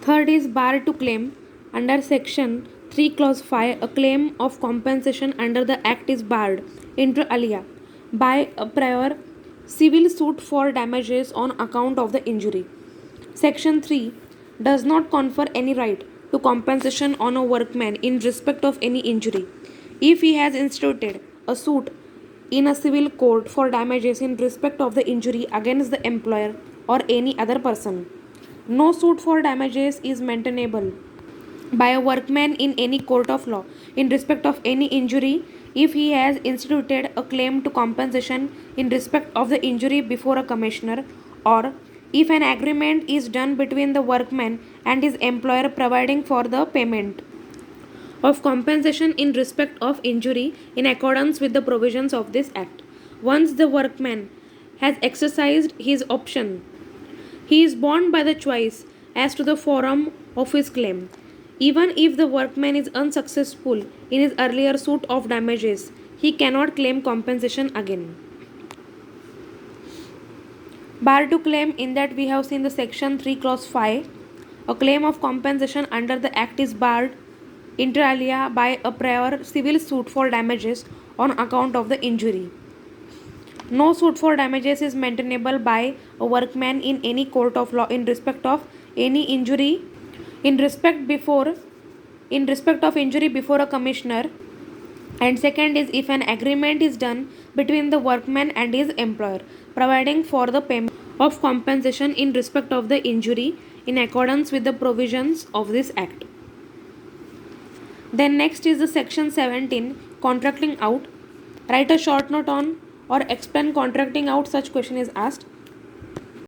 Third is bar to claim. Under Section 3 Clause 5, a claim of compensation under the Act is barred, inter alia, by a prior civil suit for damages on account of the injury. Section 3 does not confer any right to compensation on a workman in respect of any injury. If he has instituted a suit in a civil court for damages in respect of the injury against the employer or any other person, no suit for damages is maintainable by a workman in any court of law in respect of any injury if he has instituted a claim to compensation in respect of the injury before a commissioner, or if an agreement is done between the workman and his employer providing for the payment of compensation in respect of injury in accordance with the provisions of this act. Once the workman has exercised his option, he is bound by the choice as to the forum of his claim. Even if the workman is unsuccessful in his earlier suit of damages, he cannot claim compensation again. Bar to claim, in that we have seen the Section 3 Clause 5. A claim of compensation under the Act is barred inter alia by a prior civil suit for damages on account of the injury. No suit for damages is maintainable by a workman in any court of law in respect of any injury in respect of injury before a commissioner. And second is if an agreement is done between the workman and his employer providing for the payment of compensation in respect of the injury in accordance with the provisions of this act. Then next is the section 17, contracting out. Write a short note on or explain contracting out, such question is asked.